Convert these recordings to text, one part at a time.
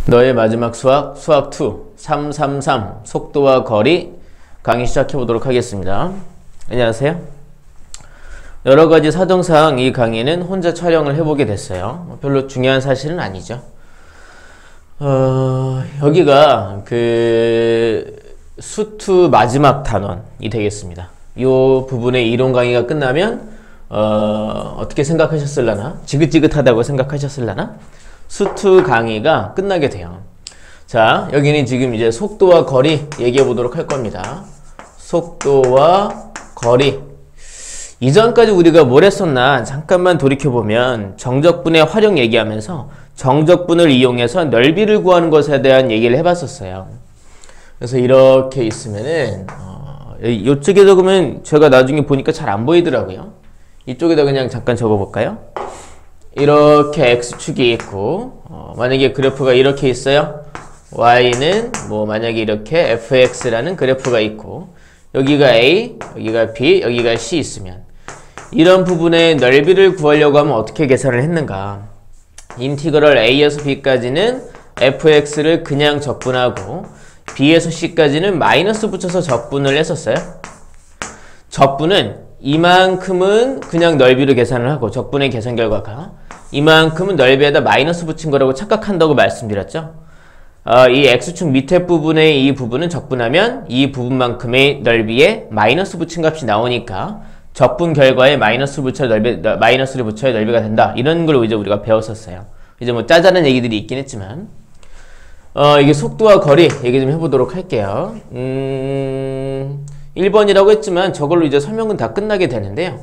너의 마지막 수학, 수학2, 333, 속도와 거리 강의 시작해보도록 하겠습니다. 안녕하세요. 여러가지 사정상 이 강의는 혼자 촬영을 해보게 됐어요. 별로 중요한 사실은 아니죠. 여기가 수2 마지막 단원이 되겠습니다. 이 부분의 이론 강의가 끝나면 어떻게 생각하셨을라나? 지긋지긋하다고 생각하셨을라나? 수2 강의가 끝나게 돼요. 자, 여기는 지금 이제 속도와 거리 얘기해 보도록 할 겁니다. 속도와 거리. 이전까지 우리가 뭘 했었나 잠깐만 돌이켜보면 정적분의 활용 얘기하면서 정적분을 이용해서 넓이를 구하는 것에 대한 얘기를 해봤었어요. 그래서 이렇게 있으면은 이쪽에 적으면 제가 나중에 보니까 잘 안 보이더라고요. 이쪽에다 그냥 잠깐 적어볼까요? 이렇게 x축이 있고 만약에 그래프가 이렇게 있어요. y는 뭐 만약에 이렇게 fx라는 그래프가 있고 여기가 a, 여기가 b, 여기가 c 있으면 이런 부분의 넓이를 구하려고 하면 어떻게 계산을 했는가? 인티그럴 a에서 b까지는 fx를 그냥 적분하고 b에서 c까지는 마이너스 붙여서 적분을 했었어요. 적분은 이만큼은 그냥 넓이로 계산을 하고 적분의 계산 결과가 이만큼은 넓이에다 마이너스 붙인 거라고 착각한다고 말씀드렸죠. 이 x축 밑에 부분의 이 부분은 적분하면 이 부분만큼의 넓이에 마이너스 붙인 값이 나오니까 적분 결과에 마이너스를 붙여야 넓이가 된다. 이런 걸 이제 우리가 배웠었어요. 이제 뭐 짜잘한 얘기들이 있긴 했지만 이게 속도와 거리 얘기 좀 해보도록 할게요. 1번이라고 했지만 저걸로 이제 설명은 다 끝나게 되는데요.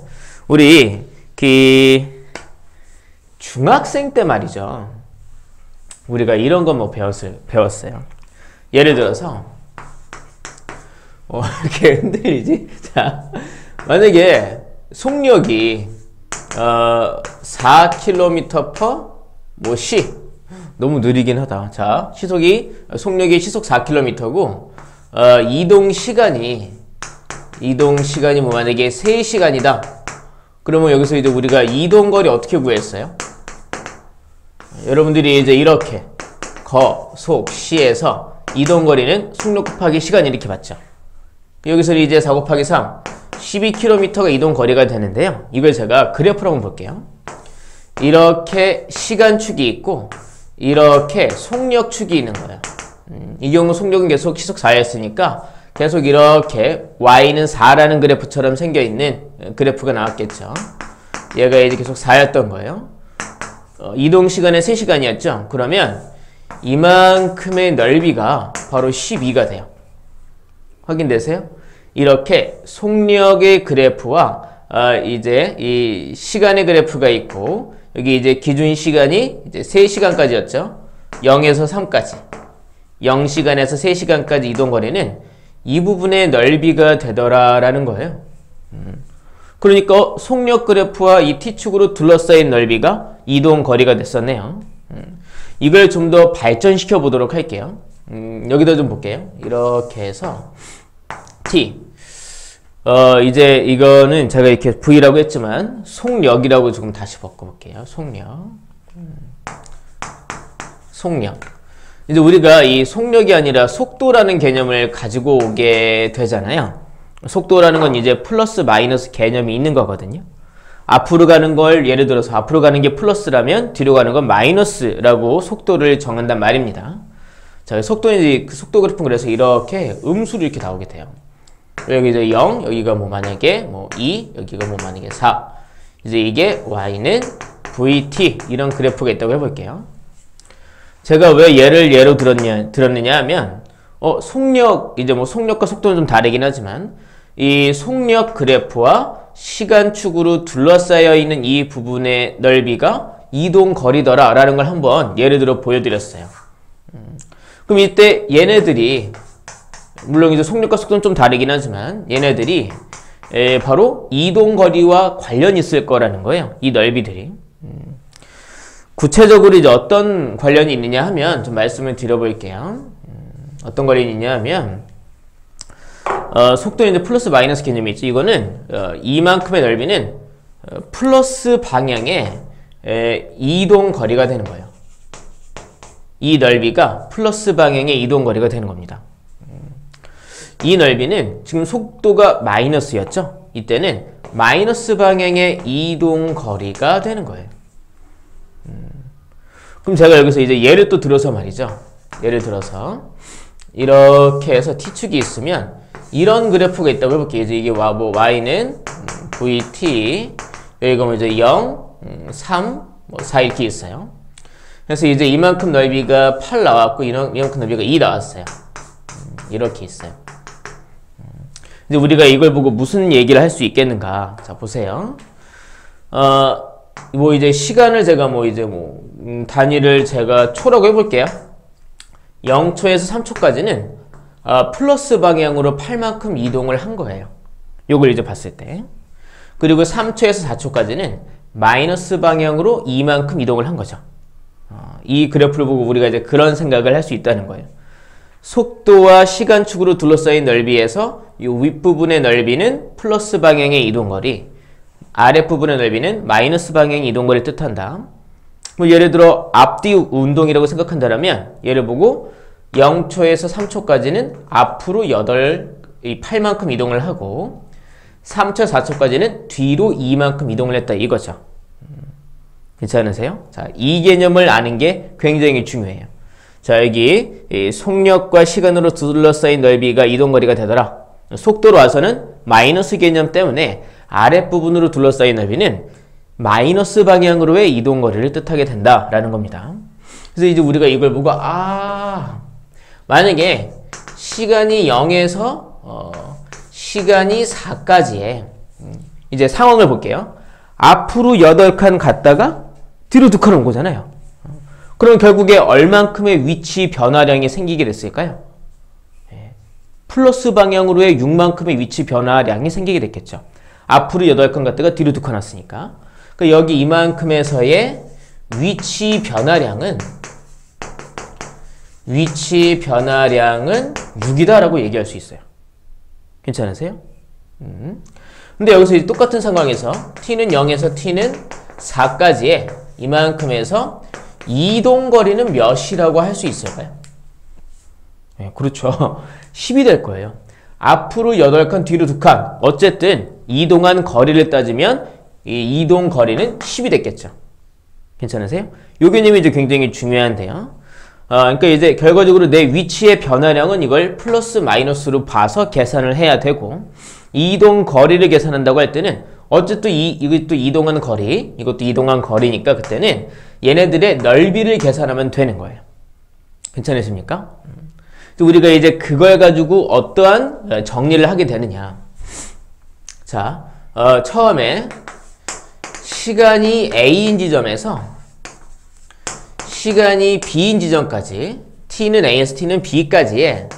우리 중학생 때 말이죠. 우리가 이런 거 뭐 배웠어요. 예를 들어서 이렇게 흔들리지? 자, 만약에 속력이 4km/c 너무 느리긴 하다. 자, 속력이 시속 4km고 이동 시간이 뭐 만약에 3시간이다. 그러면 여기서 이제 우리가 이동거리 어떻게 구했어요? 여러분들이 이제 이렇게 속, 시에서 이동거리는 속력 곱하기 시간 이렇게 봤죠. 여기서 이제 4 곱하기 3 12km가 이동거리가 되는데요. 이걸 제가 그래프로 한번 볼게요. 이렇게 시간축이 있고 이렇게 속력축이 있는 거예요. 이 경우 속력은 계속 시속 4였으니까 계속 이렇게 y는 4라는 그래프처럼 생겨있는 그래프가 나왔겠죠. 얘가 이제 계속 4였던 거예요. 이동시간은 3시간이었죠. 그러면 이만큼의 넓이가 바로 12가 돼요. 확인되세요? 이렇게 속력의 그래프와 이제 이 시간의 그래프가 있고 여기 이제 기준 시간이 이제 3시간까지였죠. 0에서 3까지. 0시간에서 3시간까지 이동거리는 이 부분의 넓이가 되더라라는 거예요. 그러니까 속력 그래프와 이 t축으로 둘러싸인 넓이가 이동거리가 됐었네요. 이걸 좀 더 발전시켜 보도록 할게요. 여기다 좀 볼게요. 이렇게 해서 t 이제 이거는 제가 이렇게 v라고 했지만 속력이라고 조금 다시 바꿔볼게요. 속력. 이제 우리가 이 속력이 아니라 속도라는 개념을 가지고 오게 되잖아요. 속도라는 건 이제 플러스 마이너스 개념이 있는 거거든요. 앞으로 가는 걸 예를 들어서 앞으로 가는 게 플러스라면 뒤로 가는 건 마이너스라고 속도를 정한단 말입니다. 자, 속도는 이제 그 속도 그래프는 그래서 이렇게 음수로 이렇게 나오게 돼요. 여기 이제 0, 여기가 뭐 만약에 뭐 2, 여기가 뭐 만약에 4. 이제 이게 y는 vt 이런 그래프가 있다고 해볼게요. 제가 왜 예로 들었느냐 하면 속력 이제 뭐 속력과 속도는 좀 다르긴 하지만 이 속력 그래프와 시간축으로 둘러싸여 있는 이 부분의 넓이가 이동 거리더라 라는 걸 한번 예를 들어 보여드렸어요. 그럼 이때 얘네들이 물론 이제 속력과 속도는 좀 다르긴 하지만 얘네들이 바로 이동 거리와 관련이 있을 거라는 거예요. 이 넓이들이. 구체적으로 이제 어떤 관련이 있느냐 하면 좀 말씀을 드려볼게요. 어떤 관련이 있냐 하면 속도는 이제 플러스 마이너스 개념이 있죠. 이거는 이만큼의 넓이는 플러스 방향의 이동 거리가 되는 거예요. 이 넓이가 플러스 방향의 이동거리가 되는 겁니다. 이 넓이는 지금 속도가 마이너스였죠? 이때는 마이너스 방향의 이동거리가 되는 거예요. 그럼 제가 여기서 이제 예를 또 들어서 말이죠. 예를 들어서 이렇게 해서 t축이 있으면 이런 그래프가 있다고 해볼게요. 이제 이게 뭐 y는 vt, 여기가 뭐 이제 0, 3, 뭐 4 이렇게 있어요. 그래서 이제 이만큼 넓이가 8 나왔고 이만큼 넓이가 2 나왔어요. 이렇게 있어요. 이제 우리가 이걸 보고 무슨 얘기를 할 수 있겠는가? 자, 보세요. 뭐 이제 시간을 제가 뭐 이제 단위를 제가 초라고 해볼게요. 0초에서 3초까지는 플러스 방향으로 8만큼 이동을 한 거예요. 요걸 이제 봤을 때. 그리고 3초에서 4초까지는 마이너스 방향으로 2만큼 이동을 한 거죠. 이 그래프를 보고 우리가 이제 그런 생각을 할 수 있다는 거예요. 속도와 시간축으로 둘러싸인 넓이에서 이 윗부분의 넓이는 플러스 방향의 이동거리, 아랫부분의 넓이는 마이너스 방향의 이동거리를 뜻한다. 뭐 예를 들어 앞뒤 운동이라고 생각한다면 얘를 보고 0초에서 3초까지는 앞으로 8만큼 이동을 하고 3초, 4초까지는 뒤로 2만큼 이동을 했다 이거죠. 괜찮으세요? 자, 이 개념을 아는 게 굉장히 중요해요. 자, 여기 속력과 시간으로 둘러싸인 넓이가 이동거리가 되더라. 속도로 와서는 마이너스 개념 때문에 아랫부분으로 둘러싸인 넓이는 마이너스 방향으로의 이동거리를 뜻하게 된다라는 겁니다. 그래서 이제 우리가 이걸 보고 만약에 시간이 0에서 시간이 4까지의 이제 상황을 볼게요. 앞으로 8칸 갔다가 뒤로 2칸 온 거잖아요. 그럼 결국에 얼만큼의 위치 변화량이 생기게 됐을까요? 플러스 방향으로의 6만큼의 위치 변화량이 생기게 됐겠죠. 앞으로 8칸 갔다가 뒤로 2칸 왔으니까. 그러니까 여기 이만큼에서의 위치 변화량은 6이다라고 얘기할 수 있어요. 괜찮으세요? 근데 여기서 이제 똑같은 상황에서 t는 0에서 t는 4까지의 이만큼에서 이동거리는 몇이라고 할 수 있을까요? 네, 그렇죠. 10이 될 거예요. 앞으로 8칸, 뒤로 2칸. 어쨌든 이동한 거리를 따지면 이 이동 거리는 10이 됐겠죠. 괜찮으세요? 이 개념이 이제 굉장히 중요한데요. 그러니까 이제 결과적으로 내 위치의 변화량은 이걸 플러스 마이너스로 봐서 계산을 해야 되고, 이동 거리를 계산한다고 할 때는 어쨌든 이것도 이동한 거리, 이것도 이동한 거리니까 그때는 얘네들의 넓이를 계산하면 되는 거예요. 괜찮으십니까? 우리가 이제 그걸 가지고 어떠한 정리를 하게 되느냐. 자, 처음에 시간이 A인 지점에서 시간이 B인 지점까지, T는 A에서 T는 B까지의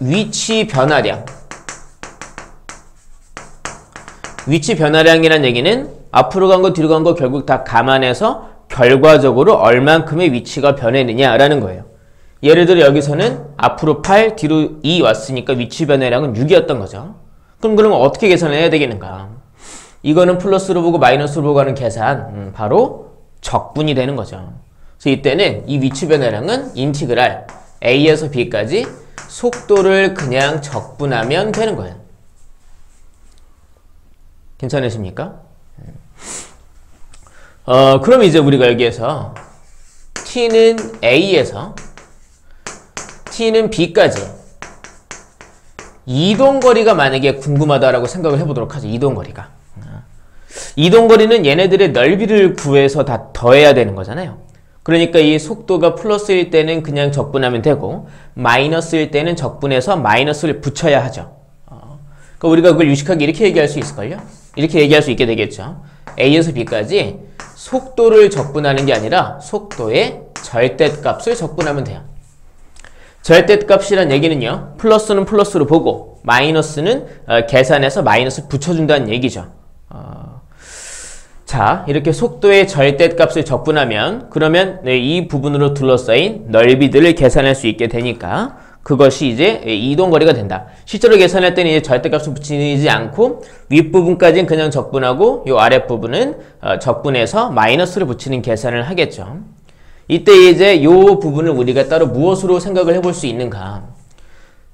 위치 변화량이란 얘기는 앞으로 간 거 뒤로 간 거 결국 다 감안해서 결과적으로 얼만큼의 위치가 변했느냐라는 거예요. 예를 들어 여기서는 앞으로 8, 뒤로 2 왔으니까 위치 변화량은 6이었던 거죠. 그럼 어떻게 계산을 해야 되겠는가? 이거는 플러스로 보고 마이너스로 보고 하는 계산, 바로 적분이 되는 거죠. 그래서 이때는 이 위치 변화량은 인티그랄 A에서 B까지 속도를 그냥 적분하면 되는 거예요. 괜찮으십니까? 그럼 이제 우리가 여기에서 T는 A에서 T는 B까지 이동거리가 만약에 궁금하다라고 생각을 해보도록 하죠. 이동거리가. 이동거리는 얘네들의 넓이를 구해서 다 더해야 되는 거잖아요. 그러니까 이 속도가 플러스일 때는 그냥 적분하면 되고, 마이너스일 때는 적분해서 마이너스를 붙여야 하죠. 그러니까 우리가 그걸 유식하게 이렇게 얘기할 수 있을걸요? 이렇게 얘기할 수 있게 되겠죠. A에서 B까지 속도를 적분하는 게 아니라 속도의 절대값을 적분하면 돼요. 절대값이란 얘기는요, 플러스는 플러스로 보고 마이너스는 계산해서 마이너스 붙여준다는 얘기죠. 자, 이렇게 속도의 절대값을 적분하면 그러면 이 부분으로 둘러싸인 넓이들을 계산할 수 있게 되니까 그것이 이제 이동거리가 된다. 실제로 계산할 때는 이제 절대값을 붙이지 않고 윗부분까지는 그냥 적분하고 이 아랫부분은 적분해서 마이너스를 붙이는 계산을 하겠죠. 이때 이제 요 부분을 우리가 따로 무엇으로 생각을 해볼 수 있는가?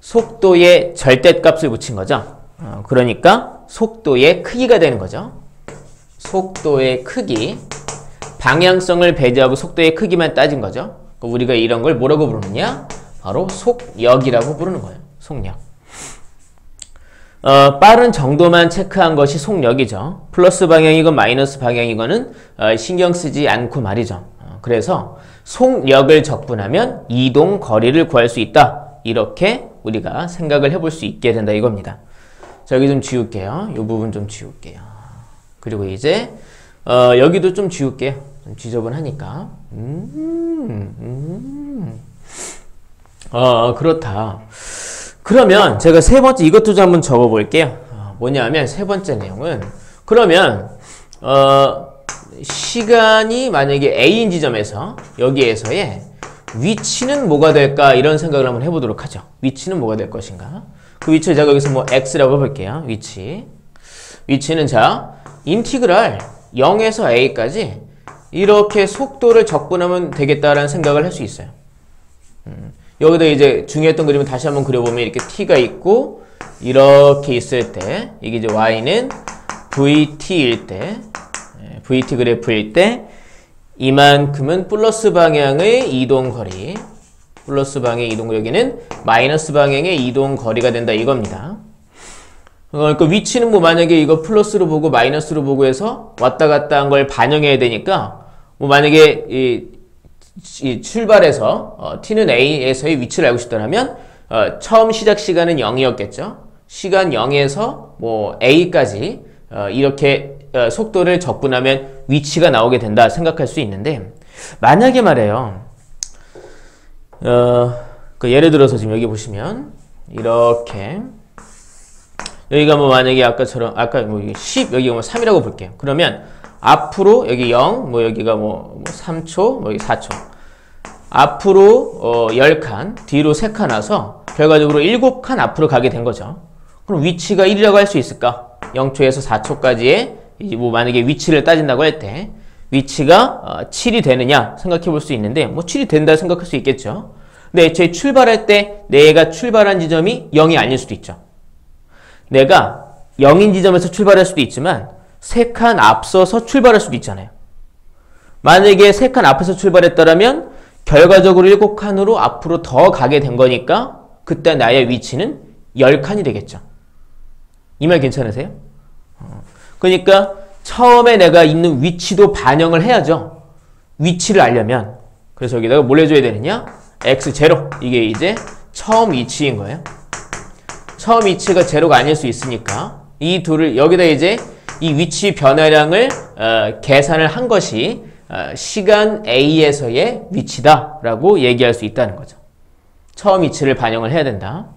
속도의 절대값을 붙인 거죠. 그러니까 속도의 크기가 되는 거죠. 속도의 크기, 방향성을 배제하고 속도의 크기만 따진 거죠. 우리가 이런 걸 뭐라고 부르느냐? 바로 속력이라고 부르는 거예요. 속력. 빠른 정도만 체크한 것이 속력이죠. 플러스 방향이건 마이너스 방향이건은 신경 쓰지 않고 말이죠. 그래서 속력을 적분하면 이동 거리를 구할 수 있다. 이렇게 우리가 생각을 해볼 수 있게 된다 이겁니다. 자, 여기 좀 지울게요. 이 부분 좀 지울게요. 그리고 이제 여기도 좀 지울게요. 좀 지저분하니까. 그렇다. 그러면 제가 세 번째 이것도 좀 한번 적어 볼게요. 뭐냐면 세 번째 내용은 그러면 시간이 만약에 A인 지점에서 여기에서의 위치는 뭐가 될까 이런 생각을 한번 해보도록 하죠. 위치는 뭐가 될 것인가? 그 위치를 제가 여기서 뭐 X라고 해볼게요. 위치는 자 인티그랄 0에서 A까지 이렇게 속도를 적분하면 되겠다라는 생각을 할 수 있어요. 여기다 이제 중요했던 그림을 다시 한번 그려보면 이렇게 t가 있고 이렇게 있을 때 이게 이제 y는 vt일 때 vt 그래프일 때 이만큼은 플러스 방향의 이동거리 플러스 방향의 이동거리 여기는 마이너스 방향의 이동거리가 된다 이겁니다. 그러니까 위치는 뭐 만약에 이거 플러스로 보고 마이너스로 보고 해서 왔다 갔다 한 걸 반영해야 되니까 뭐 만약에 이 출발해서 t는 A에서의 위치를 알고 싶다면 처음 시작 시간은 0이었겠죠. 시간 0에서 뭐 A까지 이렇게 속도를 적분하면 위치가 나오게 된다 생각할 수 있는데 만약에 말이에요. 예를 들어서 지금 여기 보시면 이렇게 여기가 뭐 만약에 아까처럼 아까 뭐 10 여기가 뭐 3이라고 볼게요. 그러면 앞으로 여기 0, 뭐 여기가 뭐 3초, 뭐 여기 4초. 앞으로 10칸, 뒤로 3칸 와서 결과적으로 7칸 앞으로 가게 된 거죠. 그럼 위치가 1이라고 할 수 있을까? 0초에서 4초까지의 뭐 만약에 위치를 따진다고 할 때 위치가 7이 되느냐 생각해 볼 수 있는데 뭐 7이 된다 생각할 수 있겠죠. 근데 애초에 출발할 때 내가 출발한 지점이 0이 아닐 수도 있죠. 내가 0인 지점에서 출발할 수도 있지만 3칸 앞서서 출발할 수도 있잖아요. 만약에 3칸 앞에서 출발했다면 결과적으로 7칸으로 앞으로 더 가게 된 거니까 그때 나의 위치는 10칸이 되겠죠. 이 말 괜찮으세요? 그러니까 처음에 내가 있는 위치도 반영을 해야죠. 위치를 알려면. 그래서 여기다가 뭘 해줘야 되느냐? x0. 이게 이제 처음 위치인 거예요. 처음 위치가 제로가 아닐 수 있으니까 이 둘을 여기다 이제 이 위치 변화량을 계산을 한 것이 시간 A에서의 위치다라고 얘기할 수 있다는 거죠. 처음 위치를 반영을 해야 된다.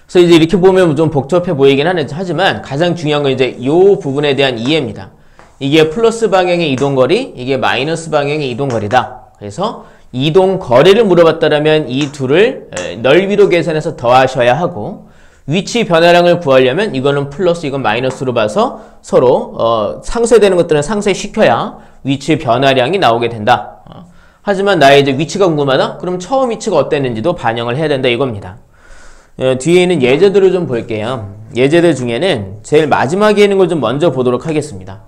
그래서 이제 이렇게 보면 좀 복잡해 보이긴 하지만 가장 중요한 건 이제 이 부분에 대한 이해입니다. 이게 플러스 방향의 이동거리, 이게 마이너스 방향의 이동거리다. 그래서 이동거리를 물어봤다면 이 둘을 넓이로 계산해서 더하셔야 하고 위치 변화량을 구하려면 이거는 플러스 이건 마이너스로 봐서 서로 상쇄되는 것들은 상쇄시켜야 위치 변화량이 나오게 된다. 하지만 나의 이제 위치가 궁금하다? 그럼 처음 위치가 어땠는지도 반영을 해야 된다 이겁니다. 뒤에 있는 예제들을 좀 볼게요. 예제들 중에는 제일 마지막에 있는 걸 좀 먼저 보도록 하겠습니다.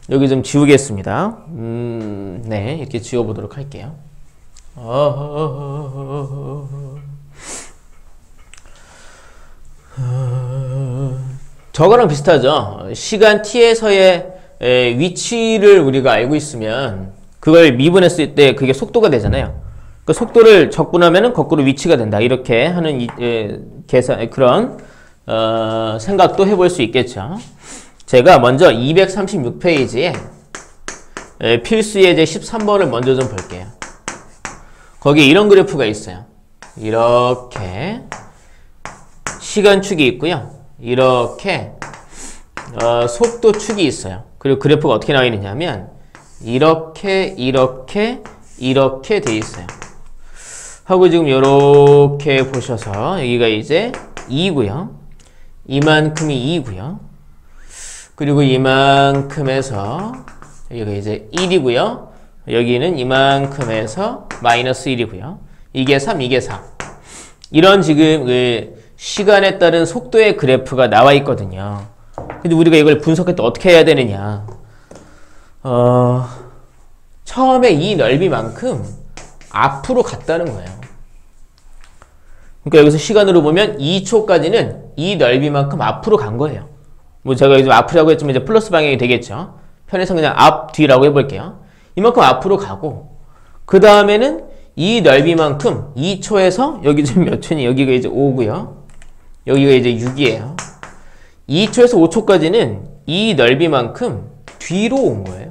여기 좀 지우겠습니다. 네, 이렇게 지워보도록 할게요. 저거랑 비슷하죠. 시간 t에서의 위치를 우리가 알고 있으면 그걸 미분했을 때 그게 속도가 되잖아요. 그 속도를 적분하면 거꾸로 위치가 된다. 이렇게 하는 계산 그런 생각도 해볼 수 있겠죠. 제가 먼저 236페이지에 필수 예제 13번을 먼저 좀 볼게요. 거기에 이런 그래프가 있어요. 이렇게 시간축이 있고요. 이렇게 속도축이 있어요. 그리고 그래프가 어떻게 나와 있느냐면 이렇게 돼 있어요. 하고 지금 이렇게 보셔서 여기가 이제 2고요. 이만큼이 2고요. 그리고 이만큼에서 여기가 이제 1이고요. 여기는 이만큼에서 마이너스 1이고요. 이게 3, 이게 4. 이런 지금 그 시간에 따른 속도의 그래프가 나와 있거든요. 근데 우리가 이걸 분석할 때 어떻게 해야 되느냐. 처음에 이 넓이만큼 앞으로 갔다는 거예요. 그러니까 여기서 시간으로 보면 2초까지는 이 넓이만큼 앞으로 간 거예요. 뭐 제가 요즘 앞이라고 했지만 이제 플러스 방향이 되겠죠. 편해서 그냥 앞, 뒤라고 해볼게요. 이만큼 앞으로 가고, 그 다음에는 이 넓이만큼 2초에서 여기 지금 몇 초니? 여기가 이제 5고요. 여기가 이제 6이에요. 2초에서 5초까지는 이 넓이만큼 뒤로 온 거예요.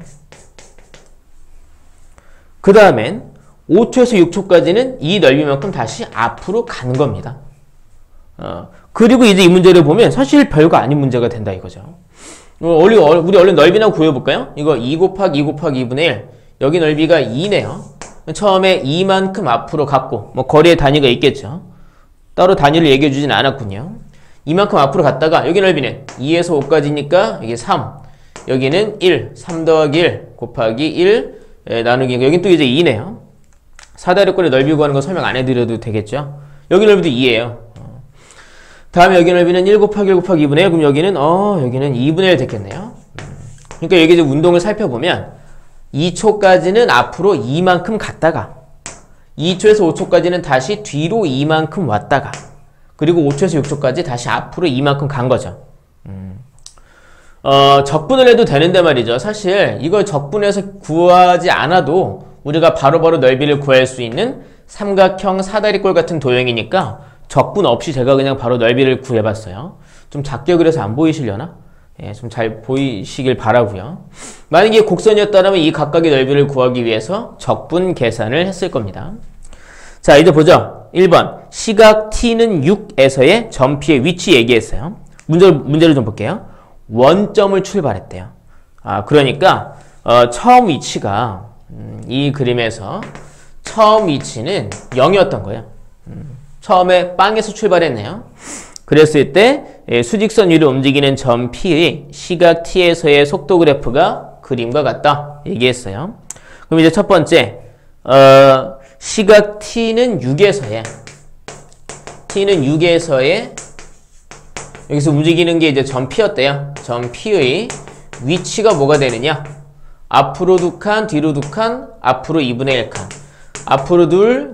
그 다음엔 5초에서 6초까지는 이 넓이만큼 다시 앞으로 간 겁니다. 그리고 이제 이 문제를 보면 사실 별거 아닌 문제가 된다 이거죠. 우리 얼른 넓이나 구해볼까요? 이거 2 곱하기 2 곱하기 2분의 1. 여기 넓이가 2네요. 처음에 이만큼 앞으로 갔고, 뭐 거리의 단위가 있겠죠. 따로 단위를 얘기해 주진 않았군요. 이만큼 앞으로 갔다가 여기 넓이는 2에서 5까지니까 여기 3, 여기는 1, 3 더하기 1 곱하기 1 나누기, 여긴 또 이제 2네요. 사다리꼴의 넓이 구하는 거 설명 안 해드려도 되겠죠. 여기 넓이도 2예요. 다음에 여기 넓이는 1 곱하기 1 곱하기 2분의 1. 그럼 여기는 여기는 2분의 1 됐겠네요. 그러니까 여기 이제 운동을 살펴보면 2초까지는 앞으로 이만큼 갔다가 2초에서 5초까지는 다시 뒤로 이만큼 왔다가, 그리고 5초에서 6초까지 다시 앞으로 이만큼 간 거죠. 적분을 해도 되는데 말이죠. 사실 이걸 적분해서 구하지 않아도 우리가 바로바로 넓이를 구할 수 있는 삼각형 사다리꼴 같은 도형이니까 적분 없이 제가 그냥 바로 넓이를 구해봤어요. 좀 작게 그려서 안 보이시려나? 예, 좀 잘 보이시길 바라고요. 만약에 곡선이었다면 이 각각의 넓이를 구하기 위해서 적분 계산을 했을 겁니다. 자, 이제 보죠. 1번 시각 t는 6에서의 점 P의 위치 얘기했어요. 문제를 좀 볼게요. 원점을 출발했대요. 그러니까 처음 위치가 이 그림에서 처음 위치는 0이었던 거예요. 처음에 빵에서 출발했네요. 그랬을 때 수직선 위로 움직이는 점 P의 시각 t에서의 속도 그래프가 그림과 같다 얘기했어요. 그럼 이제 첫 번째 시각 t는 6에서의 여기서 움직이는 게 이제 점 P였대요. 점 P의 위치가 뭐가 되느냐? 앞으로 2칸, 뒤로 2칸, 앞으로 2분의 1칸. 앞으로 2,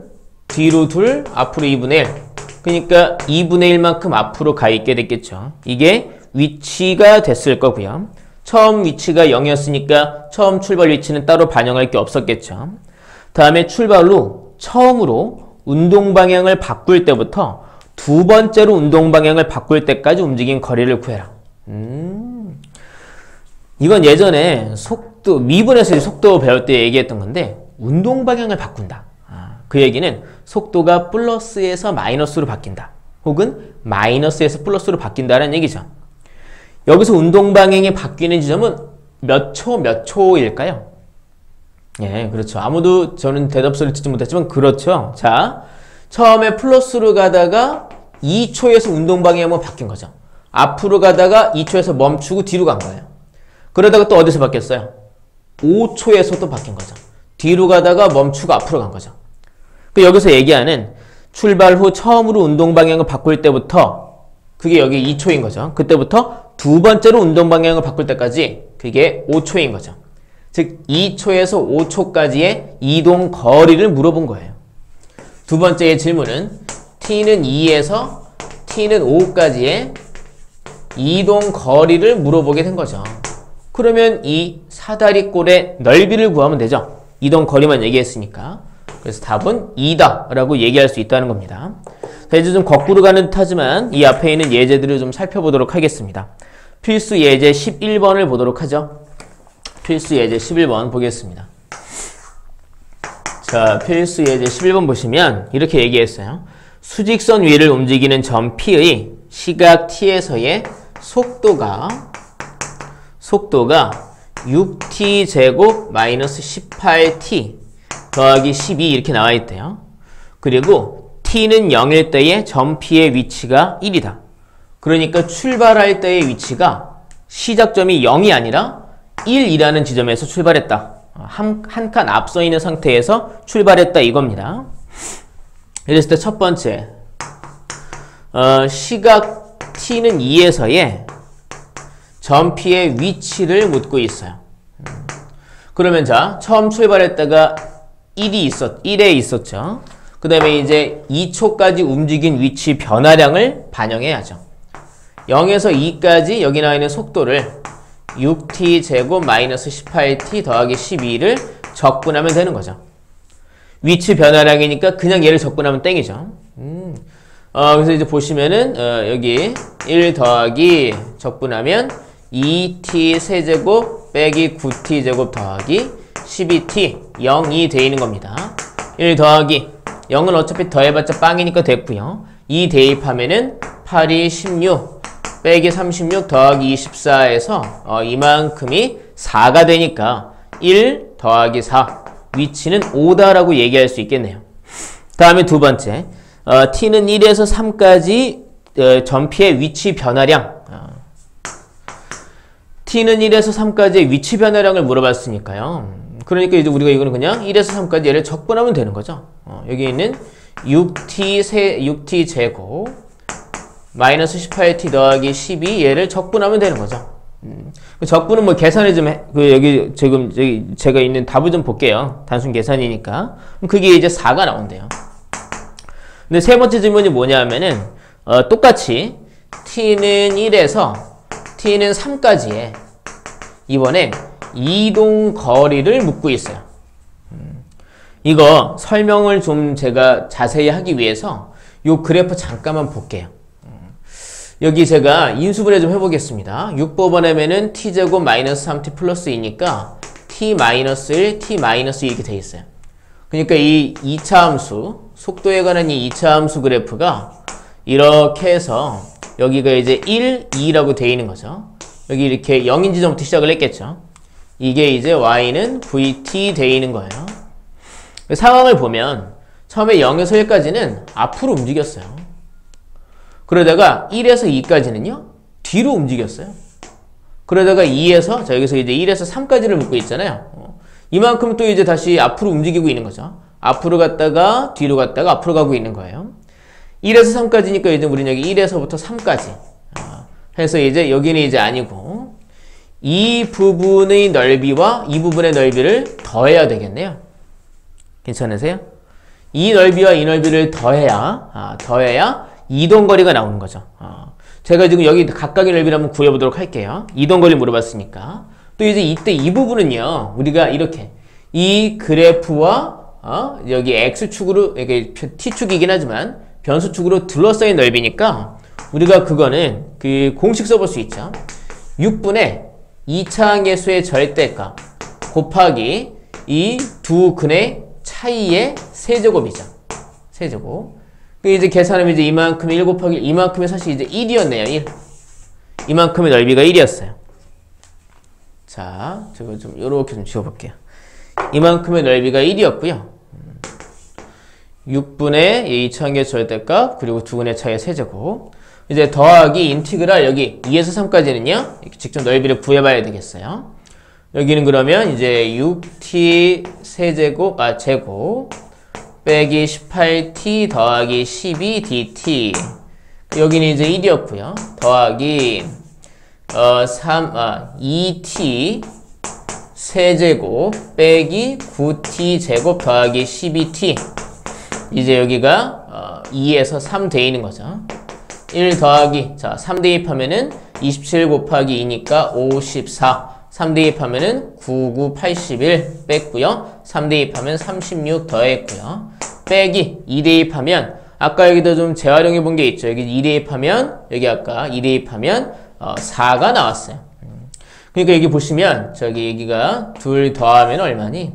뒤로 2, 앞으로 2분의 1. 그러니까 2분의 1만큼 앞으로 가 있게 됐겠죠. 이게 위치가 됐을 거고요. 처음 위치가 0이었으니까 처음 출발 위치는 따로 반영할 게 없었겠죠. 다음에 출발 후 처음으로 운동 방향을 바꿀 때부터 두 번째로 운동 방향을 바꿀 때까지 움직인 거리를 구해라. 이건 예전에 미분에서 속도 배울 때 얘기했던 건데, 운동 방향을 바꾼다. 그 얘기는 속도가 플러스에서 마이너스로 바뀐다. 혹은 마이너스에서 플러스로 바뀐다는 얘기죠. 여기서 운동 방향이 바뀌는 지점은 몇 초일까요? 예, 그렇죠. 아무도 저는 대답소리 듣지 못했지만 그렇죠. 자, 처음에 플러스로 가다가 2초에서 운동 방향이 한번 바뀐 거죠. 앞으로 가다가 2초에서 멈추고 뒤로 간 거예요. 그러다가 또 어디서 바뀌었어요? 5초에서 또 바뀐 거죠. 뒤로 가다가 멈추고 앞으로 간 거죠. 여기서 얘기하는 출발 후 처음으로 운동 방향을 바꿀 때부터, 그게 여기 2초인 거죠. 그때부터 두 번째로 운동 방향을 바꿀 때까지 그게 5초인 거죠. 즉 2초에서 5초까지의 이동 거리를 물어본 거예요. 두 번째의 질문은 t는 2에서 t는 5까지의 이동 거리를 물어보게 된 거죠. 그러면 이 사다리꼴의 넓이를 구하면 되죠. 이동 거리만 얘기했으니까. 그래서 답은 2다 라고 얘기할 수 있다는 겁니다. 자, 이제 좀 거꾸로 가는 듯 하지만 이 앞에 있는 예제들을 좀 살펴보도록 하겠습니다. 필수 예제 11번을 보도록 하죠. 필수 예제 11번 보겠습니다. 자, 필수 예제 11번 보시면 이렇게 얘기했어요. 수직선 위를 움직이는 점 P의 시각 t에서의 속도가 6t제곱 마이너스 18t 더하기 12 이렇게 나와 있대요. 그리고 t는 0일 때의 점 P의 위치가 1이다. 그러니까 출발할 때의 위치가 시작점이 0이 아니라 1이라는 지점에서 출발했다. 한 칸 앞서 있는 상태에서 출발했다 이겁니다. 이랬을 때 첫 번째, 시각 t는 2에서의 점 P의 위치를 묻고 있어요. 그러면 자, 처음 출발했다가 1에 있었죠. 그 다음에 이제 2초까지 움직인 위치 변화량을 반영해야죠. 0에서 2까지 여기 나와 있는 속도를 6t제곱 마이너스 18t 더하기 12를 적분하면 되는 거죠. 위치 변화량이니까 그냥 얘를 적분하면 땡이죠. 그래서 이제 보시면은 여기 1 더하기 적분하면 2t 세제곱 빼기 9t제곱 더하기 12t 0이 돼 있는 겁니다. 1 더하기 0은 어차피 더해봤자 빵이니까 됐고요. 2 대입하면은 8이 16 빼기 36 더하기 24에서 이만큼이 4가 되니까 1 더하기 4 위치는 5다라고 얘기할 수 있겠네요. 다음에 두 번째, t는 1에서 3까지 점피의 위치 변화량. t는 1에서 3까지의 위치 변화량을 물어봤으니까요. 그러니까 이제 우리가 이거는 그냥 1에서 3까지 얘를 적분하면 되는 거죠. 여기 있는 6t 제곱 마이너스 18t 더하기 12 얘를 적분하면 되는 거죠. 적분은 뭐 계산을 좀 여기 지금 제가 있는 답을 좀 볼게요. 단순 계산이니까. 그게 이제 4가 나온대요. 근데 세 번째 질문이 뭐냐면은 똑같이 t는 1에서 t는 3까지의 이번엔 이동 거리를 묻고 있어요. 이거 설명을 좀 제가 자세히 하기 위해서 요 그래프 잠깐만 볼게요. 여기 제가 인수분해 좀 해보겠습니다. 6번에는 t제곱 마이너스 3t 플러스 2니까 t 마이너스 1, t 마이너스 2 이렇게 돼 있어요. 그러니까 이 2차 함수, 속도에 관한 이 2차 함수 그래프가 이렇게 해서 여기가 이제 1, 2라고 돼 있는 거죠. 여기 이렇게 0인 지점부터 시작을 했겠죠. 이게 이제 y는 vt 돼 있는 거예요. 상황을 보면 처음에 0에서 1까지는 앞으로 움직였어요. 그러다가 1에서 2까지는요, 뒤로 움직였어요. 그러다가 2에서, 자, 여기서 이제 1에서 3까지를 묻고 있잖아요. 이만큼 또 이제 다시 앞으로 움직이고 있는 거죠. 앞으로 갔다가, 뒤로 갔다가, 앞으로 가고 있는 거예요. 1에서 3까지니까 이제 우리는 여기 1에서부터 3까지. 해서 이제 여기는 이제 아니고, 이 부분의 넓이와 이 부분의 넓이를 더해야 되겠네요. 괜찮으세요? 이 넓이와 이 넓이를 더해야 이동거리가 나오는 거죠. 제가 지금 여기 각각의 넓이를 한번 구해보도록 할게요. 이동거리 물어봤으니까. 또 이제 이때 이 부분은요, 우리가 이렇게 이 그래프와 여기 x축으로, 이게 t축이긴 하지만 변수축으로 둘러싸인 넓이니까 우리가 그거는 그 공식 써볼 수 있죠. 6분의 2차항계수의 절대값 곱하기 이 두 근의 차이의 세제곱이죠. 세제곱. 이제 계산하면 이제 이만큼 1 곱하기 1, 이만큼이 사실 이제 1이었네요. 1. 이만큼의 넓이가 1이었어요. 자, 제가 좀 요렇게 좀 지워볼게요. 이만큼의 넓이가 1이었고요. 6분의 2차항의 절대값 그리고 두근의 차이의 세제곱. 이제 더하기 인티그랄 여기 2에서 3까지는요. 직접 넓이를 구해봐야 되겠어요. 여기는 그러면 이제 6t 세제곱, 제곱 빼기 18t 더하기 12dt. 여기는 이제 1이었고요. 더하기 2t 세제곱 빼기 9t 제곱 더하기 12t. 이제 여기가 2에서 3 돼 있는 거죠. 1 더하기, 자, 3 대입하면은 27 곱하기 2니까 54. 3 대입하면은 99, 81 뺐고요. 3 대입하면 36 더했고요. 빼기 2 대입하면 아까 여기도 좀 재활용해 본 게 있죠. 여기 2 대입하면 여기 아까 2 대입하면 4가 나왔어요. 그러니까 여기 보시면 저기 여기가 2 더하면 얼마니?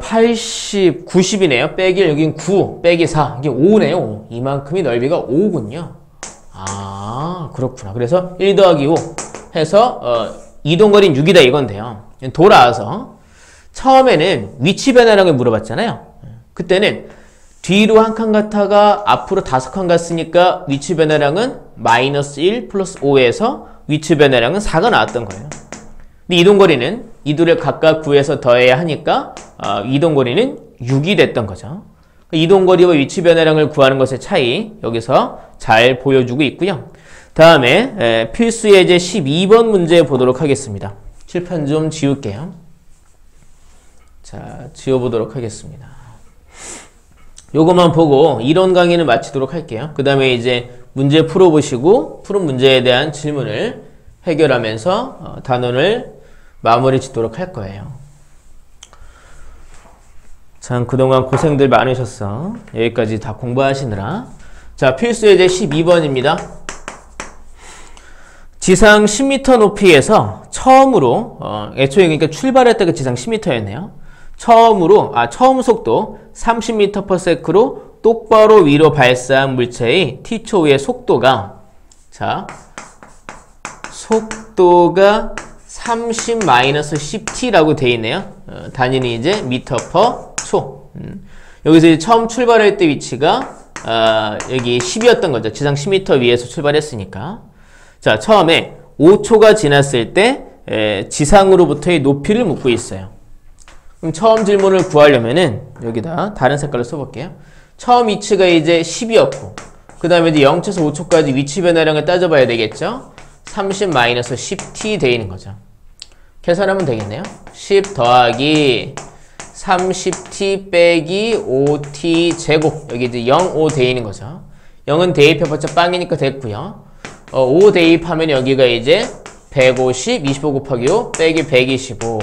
80, 90이네요. 빼기 여긴 9 빼기 4 이게 5네요. 5. 이만큼이 넓이가 5군요. 아, 그렇구나. 그래서 1 더하기 5 해서 이동거리는 6이다 이건데요. 돌아와서 처음에는 위치 변화량을 물어봤잖아요. 그때는 뒤로 한 칸 갔다가 앞으로 5칸 갔으니까 위치 변화량은 마이너스 1 플러스 5에서 위치 변화량은 4가 나왔던 거예요. 근데 이동거리는 이 둘을 각각 구해서 더해야 하니까 이동거리는 6이 됐던 거죠. 이동거리와 위치 변화량을 구하는 것의 차이 여기서 잘 보여주고 있고요. 다음에 필수 예제 12번 문제 보도록 하겠습니다. 칠판 좀 지울게요. 자, 지워보도록 하겠습니다. 요것만 보고 이론 강의는 마치도록 할게요. 그 다음에 이제 문제 풀어보시고 푸른 문제에 대한 질문을 해결하면서 단원을 마무리 짓도록 할 거예요. 참 그동안 고생들 많으셨어. 여기까지 다 공부하시느라. 자, 필수 예제 12번입니다. 지상 10m 높이에서 처음으로 애초에 그러니까 출발할 때가 지상 10m였네요. 처음 속도 30m/s로 똑바로 위로 발사한 물체의 t초의 속도가 30-10t라고 되어 있네요. 단위는 이제 m/초. 여기서 이제 처음 출발할 때 위치가 여기 10이었던 거죠. 지상 10m 위에서 출발했으니까. 자, 처음에 5초가 지났을 때 지상으로부터의 높이를 묻고 있어요. 그럼 처음 질문을 구하려면은 여기다 다른 색깔로 써볼게요. 처음 위치가 이제 10이었고 그 다음에 이제 0초에서 5초까지 위치 변화량을 따져봐야 되겠죠. 30-10t 되어 있는 거죠. 계산하면 되겠네요. 10 더하기 30t 빼기 5t 제곱 여기 이제 0, 5 되어 있는 거죠. 0은 대입해봤자 빵이니까 됐고요. 5 대입하면 여기가 이제 150, 25 곱하기 5 빼기 125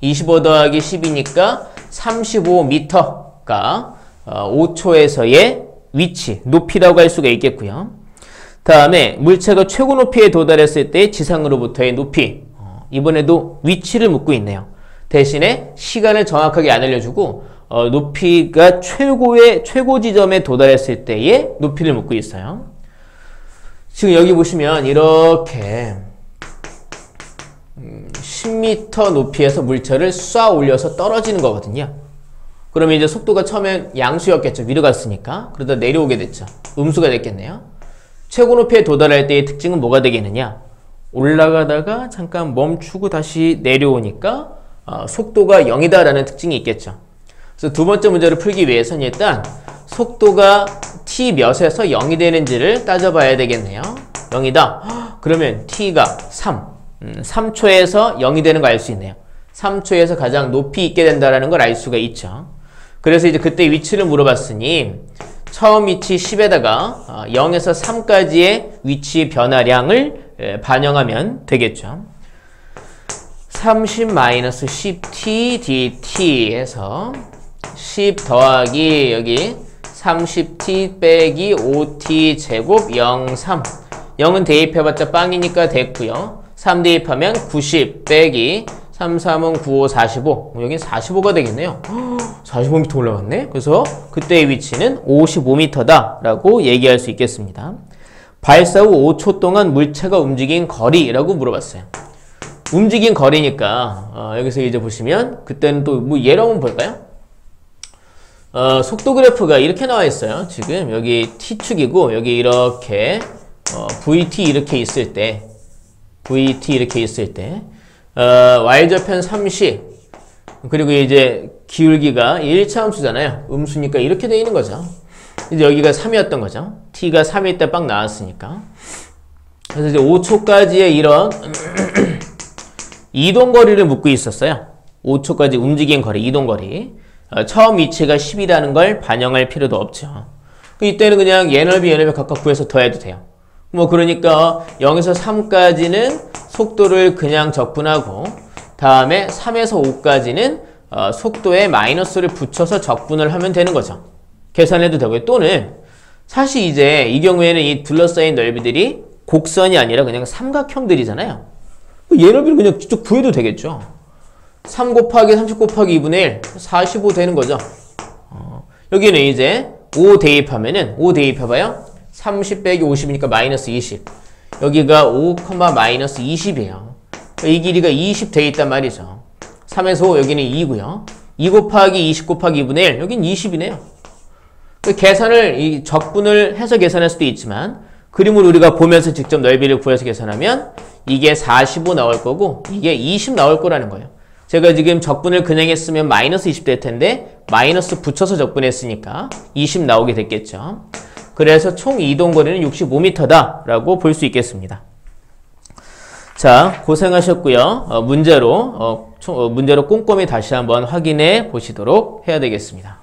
25 더하기 10이니까 35m가 5초에서의 위치, 높이라고 할 수가 있겠고요. 다음에 물체가 최고 높이에 도달했을 때 지상으로부터의 높이 이번에도 위치를 묻고 있네요. 대신에 시간을 정확하게 안 알려주고 높이가 최고 지점에 도달했을 때의 높이를 묻고 있어요. 지금 여기 보시면 이렇게 10m 높이에서 물체를 쏴 올려서 떨어지는 거거든요. 그러면 이제 속도가 처음엔 양수였겠죠. 위로 갔으니까. 그러다 내려오게 됐죠. 음수가 됐겠네요. 최고 높이에 도달할 때의 특징은 뭐가 되겠느냐? 올라가다가 잠깐 멈추고 다시 내려오니까 속도가 0이다라는 특징이 있겠죠. 그래서 두 번째 문제를 풀기 위해서는 일단 속도가 t 몇에서 0이 되는지를 따져봐야 되겠네요. 0이다. 그러면 t가 3초에서 0이 되는 거 알 수 있네요. 3초에서 가장 높이 있게 된다는 걸 알 수가 있죠. 그래서 이제 그때 위치를 물어봤으니 처음 위치 10에다가 0에서 3까지의 위치 변화량을 반영하면 되겠죠. 30-10t dt 해서 10 더하기 여기 30t 빼기 5t 제곱 0, 3 0은 대입해봤자 빵이니까 됐고요. 3 대입하면 90 빼기 3, 3은 9, 5, 45 여긴 45가 되겠네요. 45m 올라갔네. 그래서 그때의 위치는 55m다 라고 얘기할 수 있겠습니다. 발사 후 5초 동안 물체가 움직인 거리라고 물어봤어요. 움직인 거리니까 여기서 이제 보시면 그때는 또 뭐 예로 한번 볼까요? 속도 그래프가 이렇게 나와 있어요. 지금 여기 t축이고 여기 이렇게 vt 이렇게 있을 때 y좌편 30 그리고 이제 기울기가 1차 함수잖아요. 음수니까 이렇게 돼 있는 거죠. 이제 여기가 3이었던 거죠. t가 3일 때 빡 나왔으니까. 그래서 이제 5초까지의 이런 이동거리를 묻고 있었어요. 5초까지 움직인 거리, 이동거리. 처음 위치가 10이라는 걸 반영할 필요도 없죠. 이때는 그냥 얘넓이 각각 구해서 더해도 돼요. 뭐 그러니까 0에서 3까지는 속도를 그냥 적분하고 다음에 3에서 5까지는 속도에 마이너스를 붙여서 적분을 하면 되는 거죠. 계산해도 되고요. 또는 사실 이제 이 경우에는 이 둘러싸인 넓이들이 곡선이 아니라 그냥 삼각형들이잖아요. 얘 넓이를 그냥 직접 구해도 되겠죠. 3 곱하기 30 곱하기 2분의 1 45 되는 거죠. 여기는 이제 5 대입하면은 5 대입해봐요. 30 빼기 50이니까 마이너스 20 여기가 5, 마이너스 20이에요. 이 길이가 20 돼 있단 말이죠. 3에서 5 여기는 2고요. 2 곱하기 20 곱하기 2분의 1 여긴 20이네요. 계산을 적분을 해서 계산할 수도 있지만 그림을 우리가 보면서 직접 넓이를 구해서 계산하면 이게 45 나올 거고 이게 20 나올 거라는 거예요. 제가 지금 적분을 그냥 했으면 마이너스 20 될 텐데 마이너스 붙여서 적분했으니까 20 나오게 됐겠죠. 그래서 총 이동거리는 65m다 라고 볼 수 있겠습니다. 자, 고생하셨고요. 문제로 꼼꼼히 다시 한번 확인해 보시도록 해야 되겠습니다.